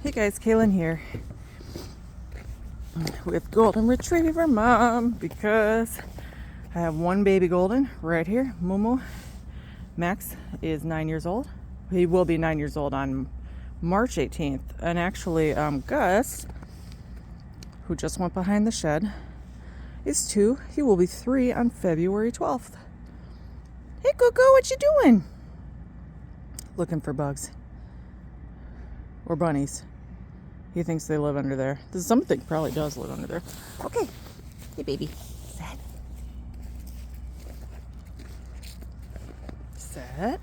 Hey guys, Kaylin here with Golden Retriever Mom because I have one baby golden right here, Momo. Max is 9 years old. He will be 9 years old on March 18th. And actually, Gus, who just went behind the shed, is 2. He will be 3 on February 12th. Hey, Cuckoo, what you doing? Looking for bugs. Or bunnies. He thinks they live under there. Something probably does live under there. Okay. Hey, baby. Set. Set.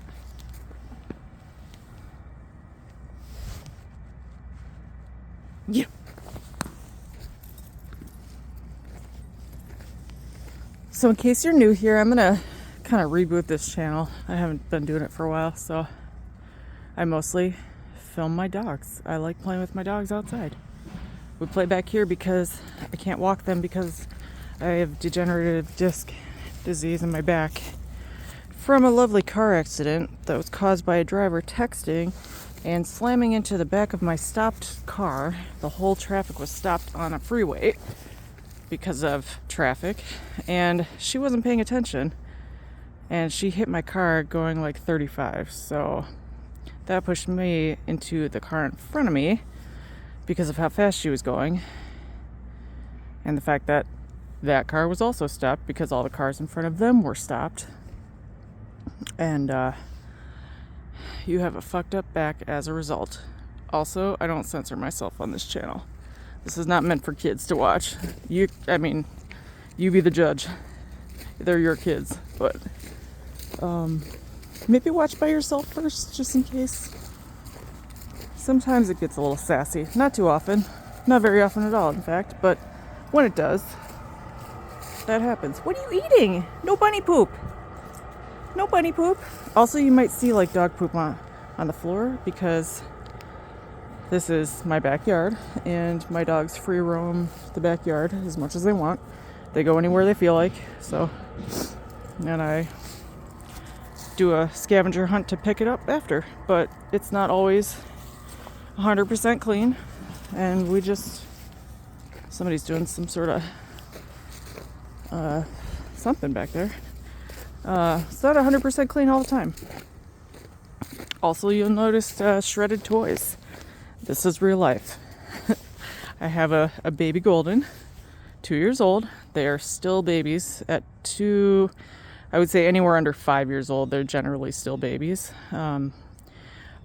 Yeah. So in case you're new here, I'm going to kind of reboot this channel. I haven't been doing it for a while, so I mostly film my dogs. I like playing with my dogs outside. We play back here because I can't walk them because I have degenerative disc disease in my back from a lovely car accident that was caused by a driver texting and slamming into the back of my stopped car. The whole traffic was stopped on a freeway because of traffic, and she wasn't paying attention, and she hit my car going like 35. So that pushed me into the car in front of me because of how fast she was going, and the fact that that car was also stopped because all the cars in front of them were stopped. And you have a fucked up back as a result. Also, I don't censor myself on this channel. This is not meant for kids to watch. You be the judge. They're your kids, but maybe watch by yourself first, just in case. Sometimes it gets a little sassy. Not too often. Not very often at all, in fact. But when it does, that happens. What are you eating? No bunny poop. No bunny poop. Also, you might see like dog poop on the floor because this is my backyard and my dogs free roam the backyard as much as they want. They go anywhere they feel like. So, and I do a scavenger hunt to pick it up after, but it's not always 100% clean, and somebody's doing some sort of something back there. It's not 100% clean all the time. Also, you'll notice shredded toys. This is real life. I have a baby golden, 2 years old. They are still babies at 2. I would say anywhere under 5 years old, they're generally still babies.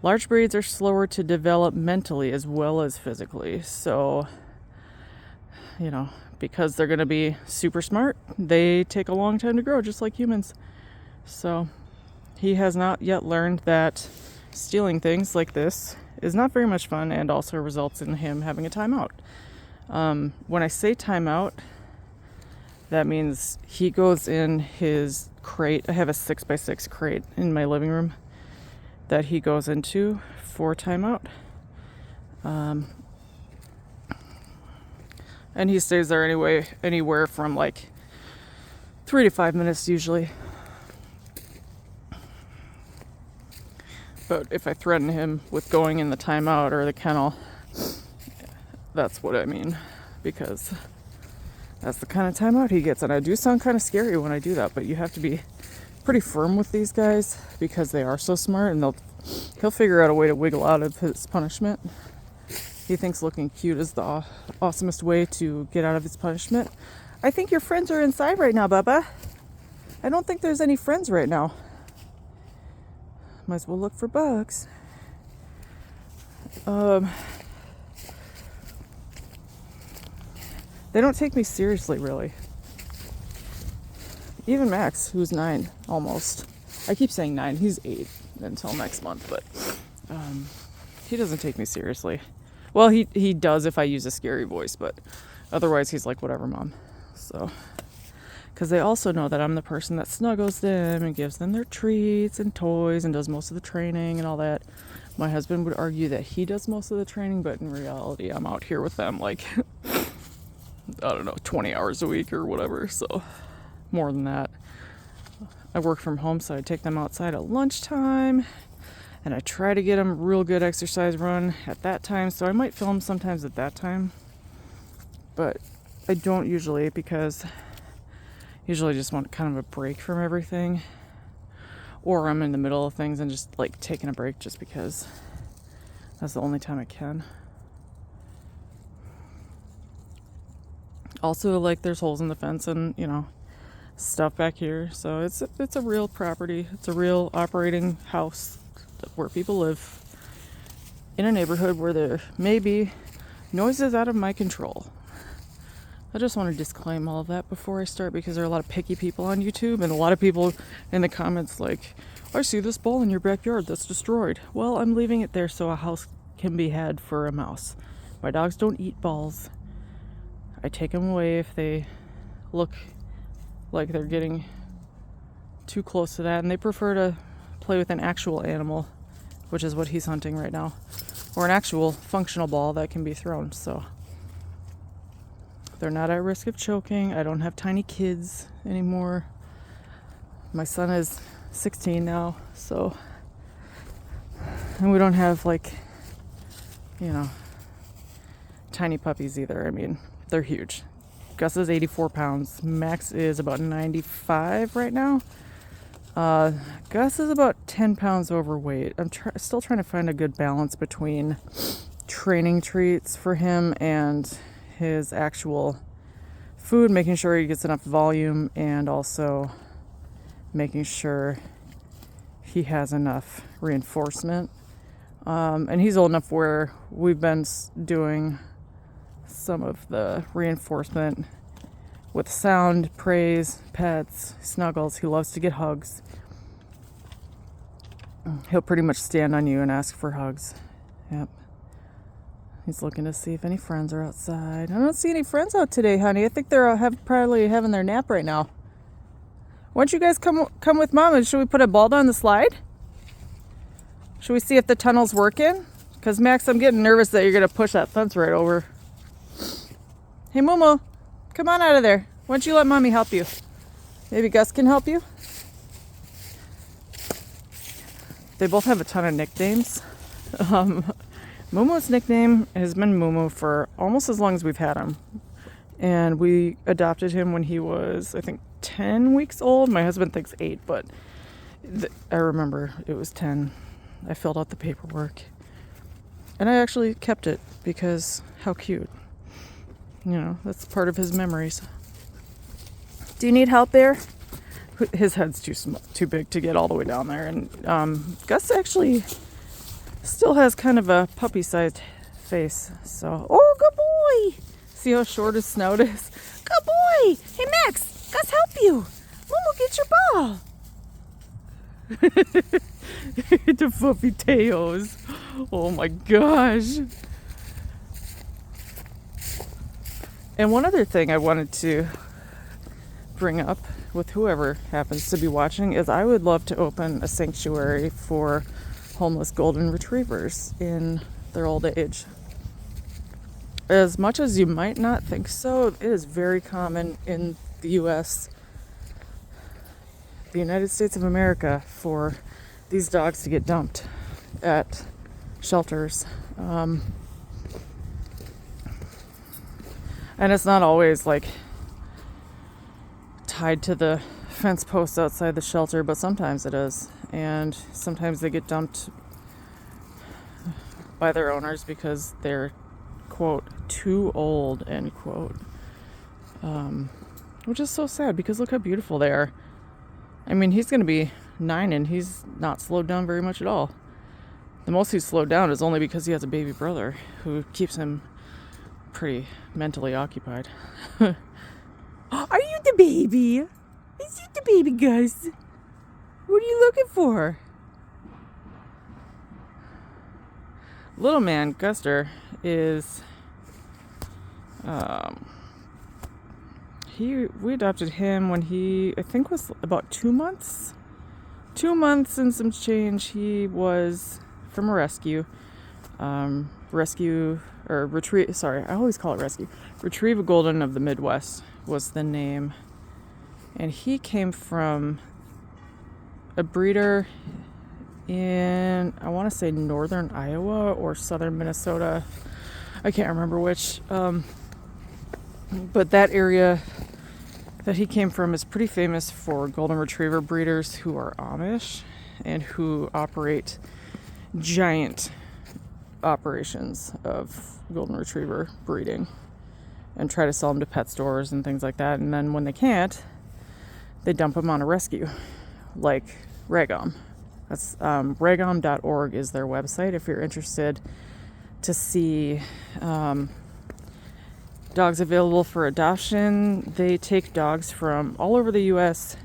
Large breeds are slower to develop mentally as well as physically. So, because they're going to be super smart, they take a long time to grow, just like humans. So, he has not yet learned that stealing things like this is not very much fun and also results in him having a timeout. When I say timeout, that means he goes in his crate. I have a 6x6 crate in my living room that he goes into for timeout. And he stays there anywhere from like 3 to 5 minutes usually. But if I threaten him with going in the timeout or the kennel, that's what I mean, because that's the kind of timeout he gets. And I do sound kind of scary when I do that, but you have to be pretty firm with these guys because they are so smart, and he'll figure out a way to wiggle out of his punishment. He thinks looking cute is the awesomest way to get out of his punishment. I think your friends are inside right now, Bubba. I don't think there's any friends right now. Might as well look for bugs. They don't take me seriously, really. Even Max, who's 9, almost. I keep saying 9, he's 8 until next month, but he doesn't take me seriously. Well, he does if I use a scary voice, but otherwise he's like, whatever, Mom. So, because they also know that I'm the person that snuggles them and gives them their treats and toys and does most of the training and all that. My husband would argue that he does most of the training, but in reality, I'm out here with them like, I don't know, 20 hours a week or whatever, so more than that. I work from home, so I take them outside at lunchtime, And I try to get him real good exercise run at that time, so I might film sometimes at that time. But I don't usually, because usually I just want kind of a break from everything. Or I'm in the middle of things and just like taking a break just because that's the only time I can. Also, like, there's holes in the fence and, you know, stuff back here. So it's a real property. It's a real operating house where people live in a neighborhood where there may be noises out of my control. I just want to disclaim all of that before I start, because there are a lot of picky people on YouTube and a lot of people in the comments like, I see this ball in your backyard that's destroyed. Well, I'm leaving it there so a house can be had for a mouse. My dogs don't eat balls. I take them away if they look like they're getting too close to that, and they prefer to play with an actual animal, which is what he's hunting right now, or an actual functional ball that can be thrown. So they're not at risk of choking. I don't have tiny kids anymore. My son is 16 now, so, and we don't have, like, you know, tiny puppies either. I mean, they're huge. Gus is 84 pounds. Max is about 95 right now. Gus is about 10 pounds overweight. I'm still trying to find a good balance between training treats for him and his actual food, making sure he gets enough volume, and also making sure he has enough reinforcement. And he's old enough where we've been doing some of the reinforcement with sound, praise, pets, snuggles. He loves to get hugs. He'll pretty much stand on you and ask for hugs. Yep. He's looking to see if any friends are outside. I don't see any friends out today, honey. I think they're probably having their nap right now. Why don't you guys come with Mom, and should we put a ball down the slide? Should we see if the tunnel's working? Because, Max, I'm getting nervous that you're going to push that fence right over. Hey, Momo, come on out of there. Why don't you let Mommy help you? Maybe Gus can help you? They both have a ton of nicknames. Momo's nickname has been Momo for almost as long as we've had him. And we adopted him when he was, I think, 10 weeks old. My husband thinks 8, but I remember it was 10. I filled out the paperwork. And I actually kept it because how cute. You know, that's part of his memories. Do you need help there? His head's too big to get all the way down there. And Gus actually still has kind of a puppy-sized face. So, oh, good boy. See how short his snout is? Good boy. Hey, Max, Gus help you. Momo, get your ball. The fluffy tails. Oh my gosh. And one other thing I wanted to bring up with whoever happens to be watching is I would love to open a sanctuary for homeless golden retrievers in their old age. As much as you might not think so, it is very common in the U.S., the United States of America, for these dogs to get dumped at shelters. And it's not always like tied to the fence posts outside the shelter, but sometimes it is. And sometimes they get dumped by their owners because they're, quote, too old, end quote. Which is so sad because look how beautiful they are. I mean, he's going to be 9 and he's not slowed down very much at all. The most he's slowed down is only because he has a baby brother who keeps him pretty mentally occupied. Are you the baby? Is you the baby, Gus? What are you looking for? Little man, Guster, is... we adopted him when he, I think, was about 2 months. 2 months and some change. He was from a rescue. I always call it rescue. Retrieve a Golden of the Midwest was the name. And he came from a breeder in, I want want to say northern Iowa or southern Minnesota. I can't remember which. But that area that he came from is pretty famous for golden retriever breeders who are Amish and who operate giant operations of golden retriever breeding and try to sell them to pet stores and things like that. And then when they can't, they dump them on a rescue, like Ragom. That's ragom.org is their website if you're interested to see dogs available for adoption. They take dogs from all over the U.S.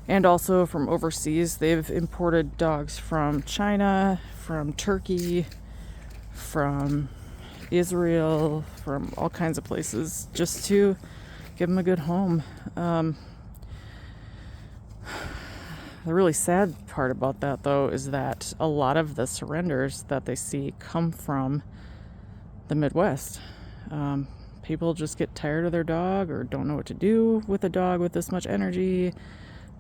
and also from overseas. They've imported dogs from China, from Turkey, from Israel, from all kinds of places, just to give them a good home. The really sad part about that, though, is that a lot of the surrenders that they see come from the Midwest. People just get tired of their dog or don't know what to do with a dog with this much energy,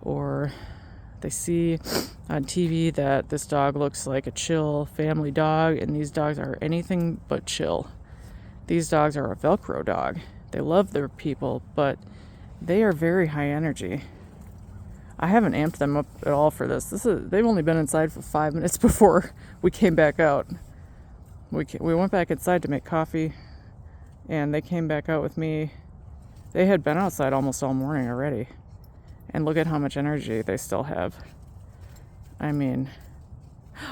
or they see on TV that this dog looks like a chill family dog, and these dogs are anything but chill. These dogs are a Velcro dog. They love their people, but they are very high energy. I haven't amped them up at all for this. They've only been inside for 5 minutes before we came back out. We went back inside to make coffee, and they came back out with me. They had been outside almost all morning already. And look at how much energy they still have. I mean,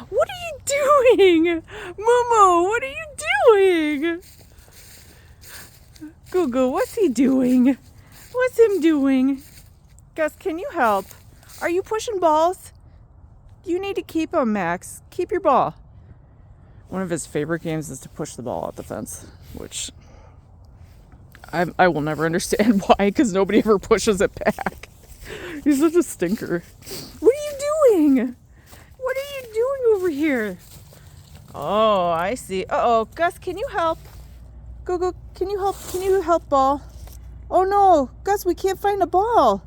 what are you doing? Momo, what are you doing? Gugu, what's he doing? What's him doing? Gus, can you help? Are you pushing balls? You need to keep him, Max. Keep your ball. One of his favorite games is to push the ball out the fence, which I will never understand why, because nobody ever pushes it back. He's such a stinker. What are you doing? What are you doing over here? Oh, I see. Uh-oh. Gus, can you help? Go, can you help? Can you help, ball? Oh, no. Gus, we can't find a ball.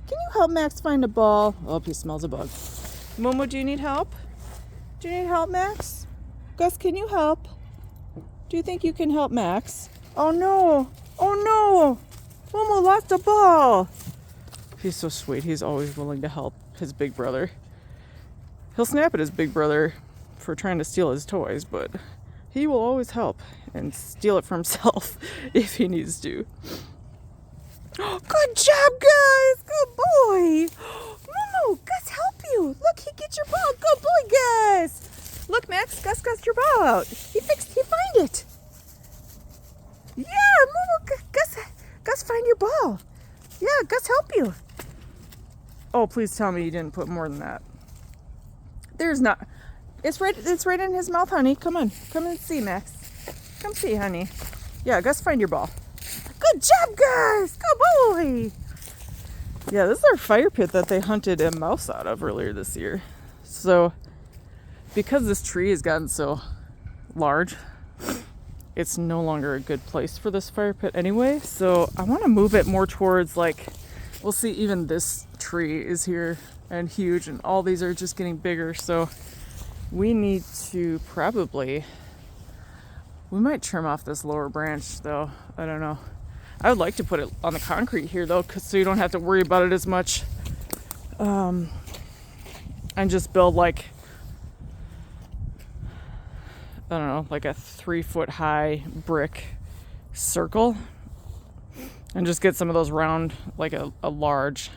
Can you help Max find a ball? Oh, he smells a bug. Momo, do you need help? Do you need help, Max? Gus, can you help? Do you think you can help Max? Oh, no. Oh, no. Momo lost a ball. He's so sweet. He's always willing to help his big brother. He'll snap at his big brother for trying to steal his toys, but he will always help and steal it for himself if he needs to. Good job, guys. Good boy. Momo, Gus help you. Look, he gets your ball. Good boy, Gus. Look, Max, Gus got your ball out. He found it. Yeah, Momo, Gus find your ball. Yeah, Gus help you. Oh, please tell me you didn't put more than that. There's not. It's right in his mouth, honey. Come on. Come and see, Max. Come see, honey. Yeah, Gus, find your ball. Good job, guys. Good boy. Yeah, this is our fire pit that they hunted a mouse out of earlier this year. So, because this tree has gotten so large, it's no longer a good place for this fire pit anyway. So I want to move it more towards, like, we'll see, even this tree is here and huge, and all these are just getting bigger. So we need to we might trim off this lower branch, though. I don't know. I would like to put it on the concrete here, though, so you don't have to worry about it as much. And just build, like, I don't know, like a 3-foot high brick circle. And just get some of those round, like a large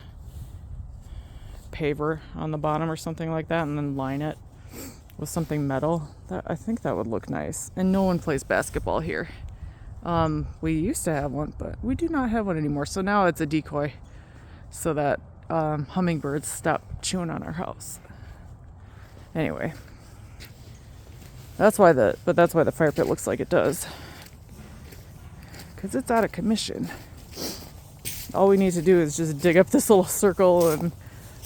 paver on the bottom or something like that, and then line it with something metal. I think that would look nice. And no one plays basketball here. We used to have one, but we do not have one anymore. So now it's a decoy so that hummingbirds stop chewing on our house. Anyway, that's why the fire pit looks like it does, because it's out of commission. All we need to do is just dig up this little circle and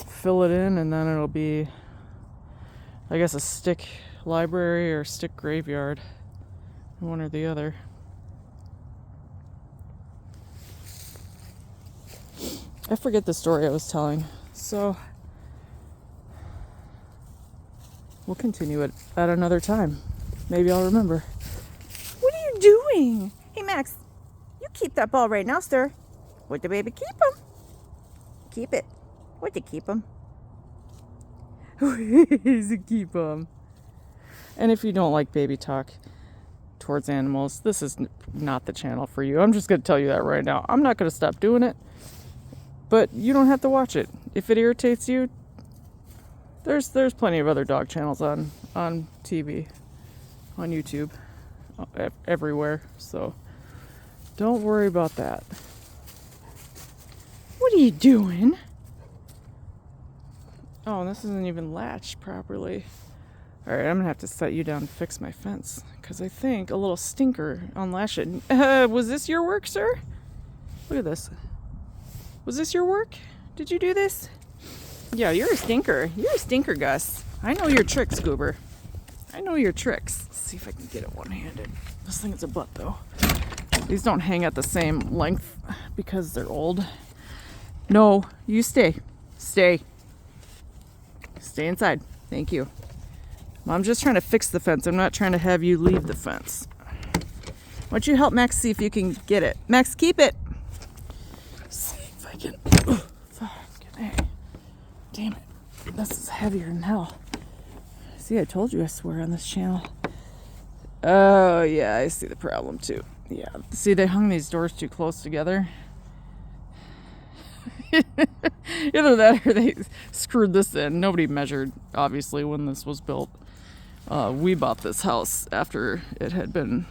fill it in, and then it'll be, I guess, a stick library or stick graveyard, one or the other. I forget the story I was telling. So we'll continue it at another time. Maybe I'll remember. What are you doing? Hey, Max, you keep that ball right now, sir. Would the baby keep him? Keep it. Would you keep him? Keep him. And if you don't like baby talk towards animals, this is not the channel for you. I'm just going to tell you that right now. I'm not going to stop doing it, but you don't have to watch it. If it irritates you, there's plenty of other dog channels on TV, on YouTube, everywhere. So don't worry about that. What are you doing? Oh, this isn't even latched properly. All right, I'm gonna have to set you down and fix my fence because I think a little stinker unlatched it. Was this your work, sir? Look at this. Was this your work? Did you do this? Yeah, you're a stinker. You're a stinker, Gus. I know your tricks, Goober. I know your tricks. Let's see if I can get it one-handed. This thing is a butt, though. These don't hang at the same length because they're old. No, you stay. Stay. Stay inside. Thank you. I'm just trying to fix the fence. I'm not trying to have you leave the fence. Why don't you help Max see if you can get it? Max, keep it. Let's see if I can. Oh, fucking A. Damn it. This is heavier than hell. See, I told you I swear on this channel. Oh, yeah, I see the problem too. Yeah. See, they hung these doors too close together. Either that or they screwed this in. Nobody measured, obviously, when this was built. We bought this house after it had been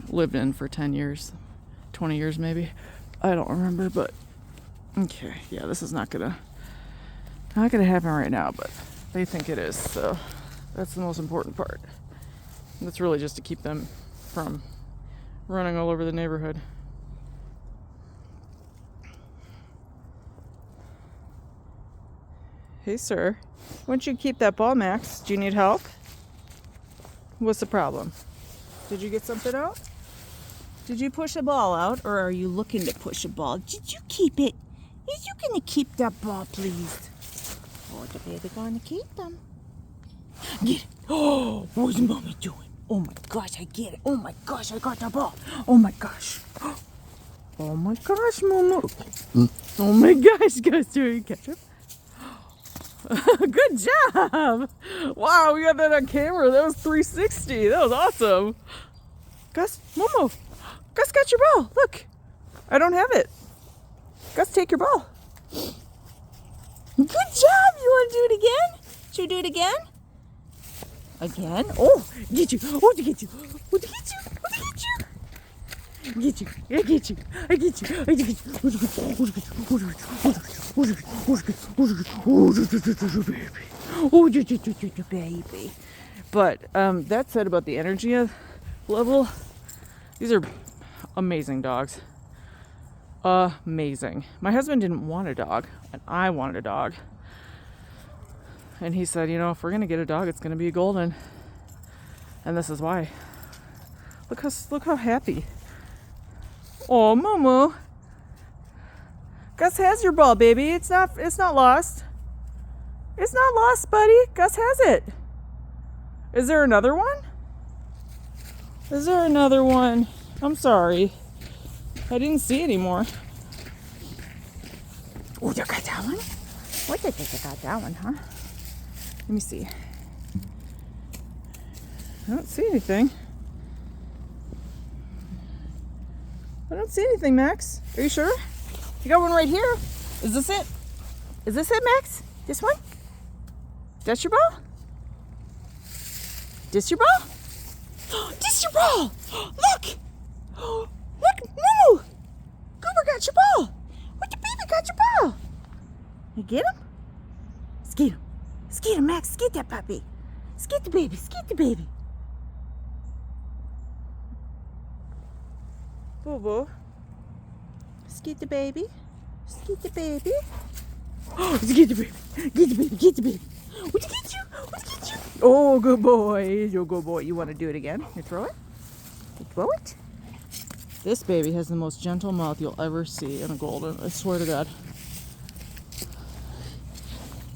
lived in for 10 years, 20 years maybe. I don't remember, but okay. Yeah, this is not gonna happen right now, but they think it is, so that's the most important part. That's really just to keep them from running all over the neighborhood. Hey, sir. Why don't you keep that ball, Max? Do you need help? What's the problem? Did you get something out? Did you push a ball out, or are you looking to push a ball? Did you keep it? Is you gonna keep that ball, please? Oh, the baby gonna keep them. Get it. Oh, what's mommy doing? Oh my gosh, I get it. Oh my gosh, I got the ball. Oh my gosh. Oh my gosh, Mama. Oh my gosh, guys, do you catch it? Good job! Wow, we got that on camera. That was 360. That was awesome. Gus, Momo. Gus got your ball. Look. I don't have it. Gus, take your ball. Good job. You want to do it again? Should we do it again? Again? Oh, get you. Oh, to get you. Oh, to get you. Oh, to get you. Get you. I get you. I get you. I get you. Baby. But that said about the energy level, these are amazing dogs. Amazing. My husband didn't want a dog, and I wanted a dog. And he said, you know, if we're gonna get a dog, it's gonna be a golden. And this is why. Look how happy. Oh, Momo. Gus has your ball, baby. It's not lost. It's not lost, buddy. Gus has it. Is there another one? Is there another one? I'm sorry. I didn't see any more. Oh, you got that one? What did you got that one, huh? Let me see. I don't see anything. I don't see anything, Max. Are you sure? You got one right here. Is this it? Is this it, Max? This one? That's your ball? This your ball? This your ball! Look! Look, Moo! Goober got your ball! What the baby got your ball? You get him? Skeet him. Skeet him, Max. Skeet that puppy. Skeet the baby. Skeet the baby. Boo boo. Skeet the baby. Skeet the baby. Oh, get the baby. Get the baby. Get the baby. What to get you? What to get you? Oh, good boy. You're a good boy. You want to do it again? You throw it? You throw it? This baby has the most gentle mouth you'll ever see in a golden. I swear to God.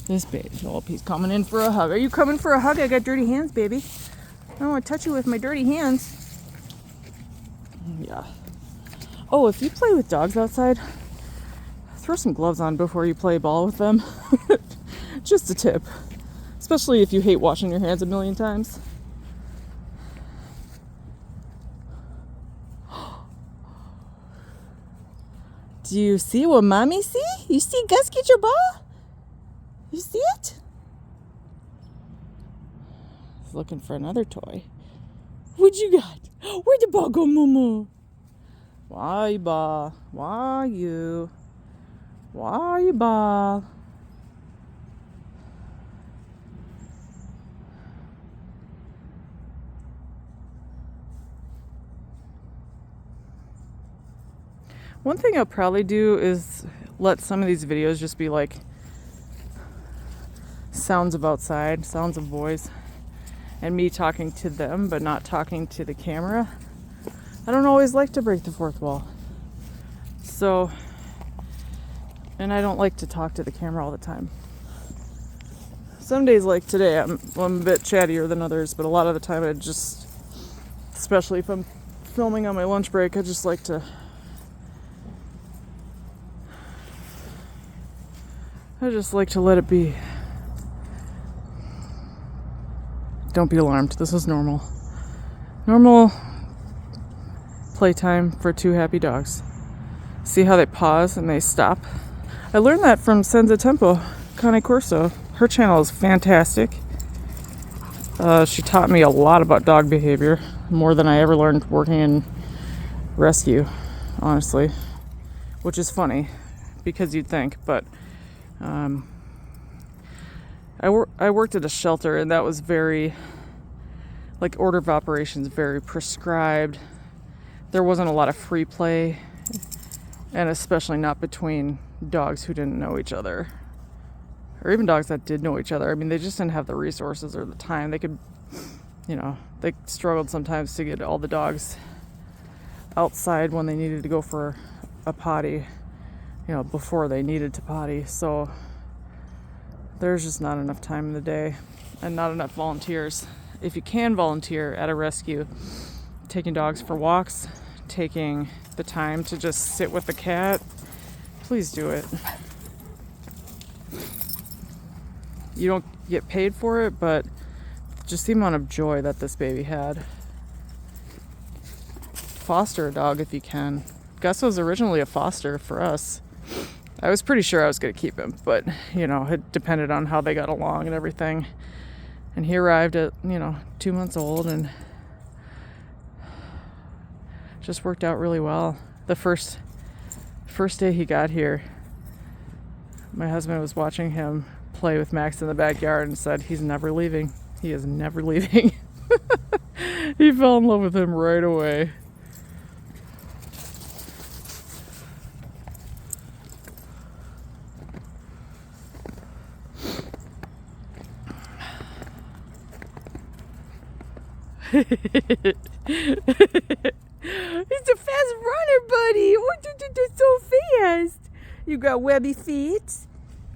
This baby, oh, he's coming in for a hug. Are you coming for a hug? I got dirty hands, baby. I don't want to touch you with my dirty hands. Yeah. Oh, if you play with dogs outside, throw some gloves on before you play ball with them. Just a tip. Especially if you hate washing your hands a million times. Do you see what mommy see? You see Gus get your ball? You see it? He's looking for another toy. What you got? Where'd the ball go, Momo? Why, ball? Why you? Why, ball? One thing I'll probably do is let some of these videos just be like sounds of outside, sounds of voice, and me talking to them but not talking to the camera. I don't always like to break the fourth wall. So, and I don't like to talk to the camera all the time. Some days like today I'm a bit chattier than others, but a lot of the time I just, especially if I'm filming on my lunch break, I just like to let it be. Don't be alarmed. This is normal. Normal playtime for two happy dogs. See how they pause and they stop? I learned that from Senza Tempo, Cane Corso. Her channel is fantastic. She taught me a lot about dog behavior, more than I ever learned working in rescue, honestly. Which is funny, because you'd think, but I worked at a shelter, and that was very, like, order of operations, very prescribed. There wasn't a lot of free play, and especially not between dogs who didn't know each other, or even dogs that did know each other. I mean, they just didn't have the resources or the time. They could, they struggled sometimes to get all the dogs outside when they needed to go for a potty, before they needed to potty. So there's just not enough time in the day and not enough volunteers. If you can volunteer at a rescue, taking dogs for walks, taking the time to just sit with the cat, please do it. You don't get paid for it, but just the amount of joy that this baby had. Foster a dog if you can. Gus was originally a foster for us. I was pretty sure I was going to keep him, but, it depended on how they got along and everything. And he arrived at, 2 months old, and just worked out really well. The first day he got here, my husband was watching him play with Max in the backyard and said, he's never leaving. He is never leaving. He fell in love with him right away. He's a fast runner, buddy. Oh, so fast. You got webby feet.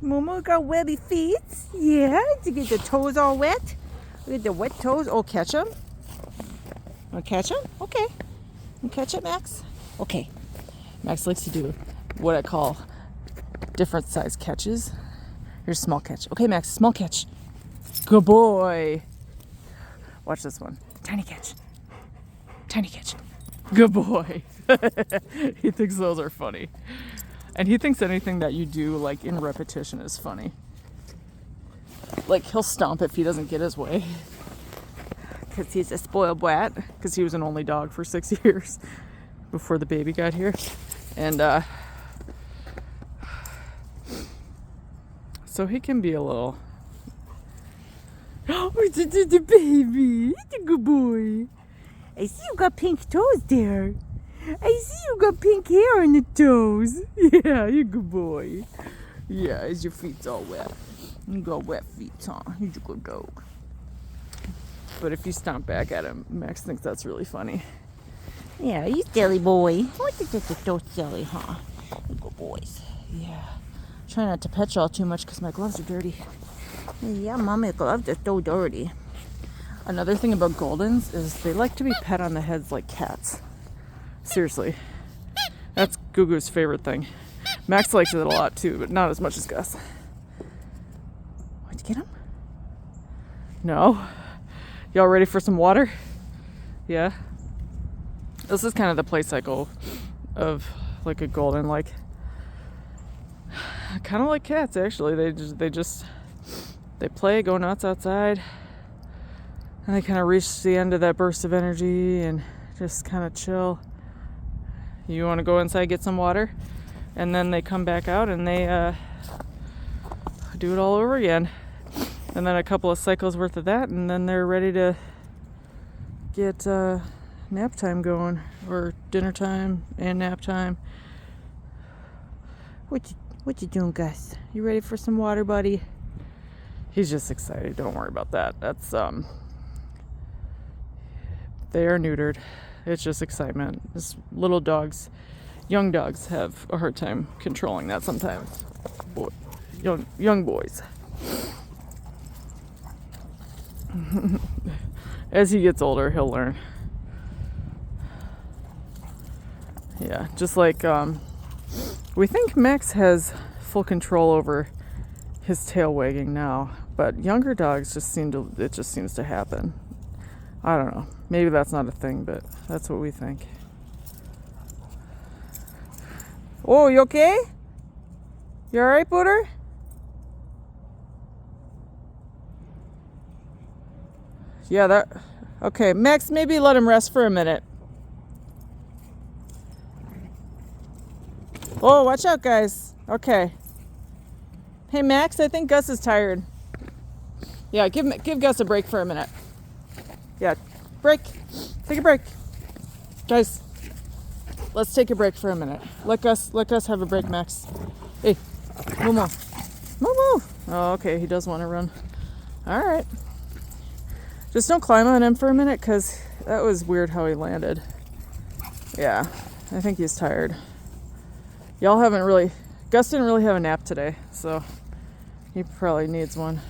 Momo got webby feet. Yeah, to get the toes all wet. Look at the wet toes. Oh, catch them. Want to catch them? Okay. You catch it, Max? Okay. Max likes to do what I call different size catches. Here's a small catch. Okay, Max, small catch. Good boy. Watch this one. Tiny catch. Tiny catch. Good boy. He thinks those are funny. And he thinks anything that you do, like, in repetition is funny. Like, he'll stomp if he doesn't get his way. Because he's a spoiled brat. Because he was an only dog for 6 years before the baby got here. And, so he can be a little... Oh, it's the baby. It's a good boy. I see you got pink toes there. I see you got pink hair on the toes. Yeah, you're a good boy. Yeah, is your feet all wet? You got wet feet, huh? You're a good dog. But if you stomp back at him, Max thinks that's really funny. Yeah, you silly boy. What is this so silly, huh? You good boys. Yeah. Try not to pet y'all too much because my gloves are dirty. Yeah, mommy, gloves are so dirty. Another thing about Goldens is they like to be pet on the heads like cats. Seriously. That's Gugu's favorite thing. Max likes it a lot too, but not as much as Gus. Why'd you get him? No. Y'all ready for some water? Yeah. This is kind of the play cycle of like a Golden, like kind of like cats actually. They play, go nuts outside, and they kind of reach the end of that burst of energy and just kind of chill. You want to go inside, get some water, and then they come back out and they do it all over again. And then a couple of cycles worth of that, and then they're ready to get nap time going, or dinner time and nap time. What you doing, Gus? You ready for some water, buddy? He's just excited. Don't worry about that. That's they are neutered. It's just excitement. This little dogs, young dogs have a hard time controlling that sometimes. Young boys. As he gets older, he'll learn. Yeah, just like we think Max has full control over his tail wagging now, but younger dogs it just seems to happen. I don't know. Maybe that's not a thing, but that's what we think. Oh, you okay? You alright, Booter? Yeah, okay, Max, maybe let him rest for a minute. Oh, watch out, guys. Okay. Hey, Max, I think Gus is tired. Yeah, give Gus a break for a minute. Yeah, break. Take a break. Guys, let's take a break for a minute. Let Gus have a break, Max. Hey, Momo. Momo. Oh, okay, he does want to run. All right. Just don't climb on him for a minute, because that was weird how he landed. Yeah, I think he's tired. Gus didn't really have a nap today, so he probably needs one.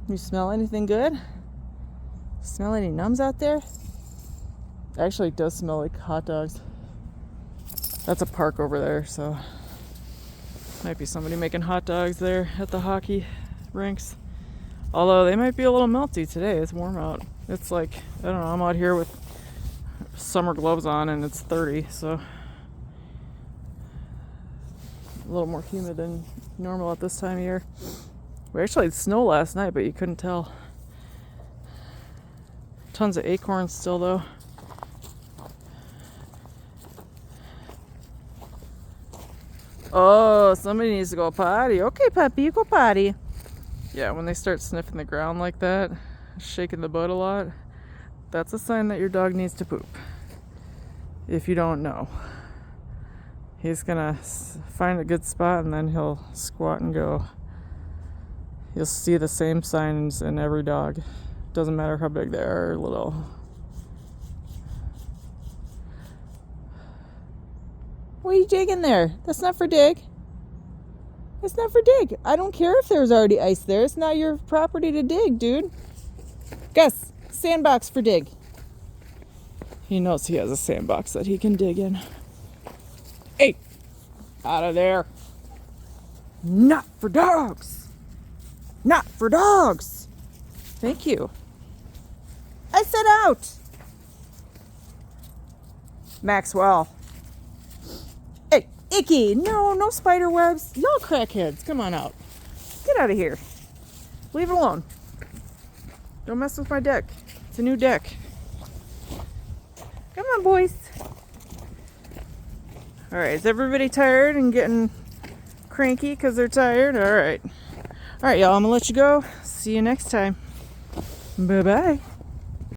You smell anything good? Smell any nums out there? Actually, it does smell like hot dogs. That's a park over there, so might be somebody making hot dogs there at the hockey rinks. Although they might be a little melty today. It's warm out. It's like, I don't know, I'm out here with summer gloves on and it's 30, so a little more humid than normal at this time of year. We actually had snow last night, but you couldn't tell. Tons of acorns still, though. Oh, somebody needs to go potty. Okay, puppy, you go potty. Yeah, when they start sniffing the ground like that, shaking the butt a lot, that's a sign that your dog needs to poop. If you don't know. He's gonna find a good spot and then he'll squat and go. You'll see the same signs in every dog. Doesn't matter how big they are or little. What are you digging there? That's not for dig. It's not for dig. I don't care if there's already ice there. It's not your property to dig, dude. Gus, sandbox for dig. He knows he has a sandbox that he can dig in. Hey, out of there. Not for dogs. Not for dogs. Thank you. I said out. Maxwell. Hey, icky. No spider webs. Y'all crackheads. Come on out. Get out of here. Leave it alone. Don't mess with my deck. It's a new deck. Come on, boys. All right, is everybody tired and getting cranky because they're tired? All right, y'all, I'm going to let you go. See you next time. Bye-bye.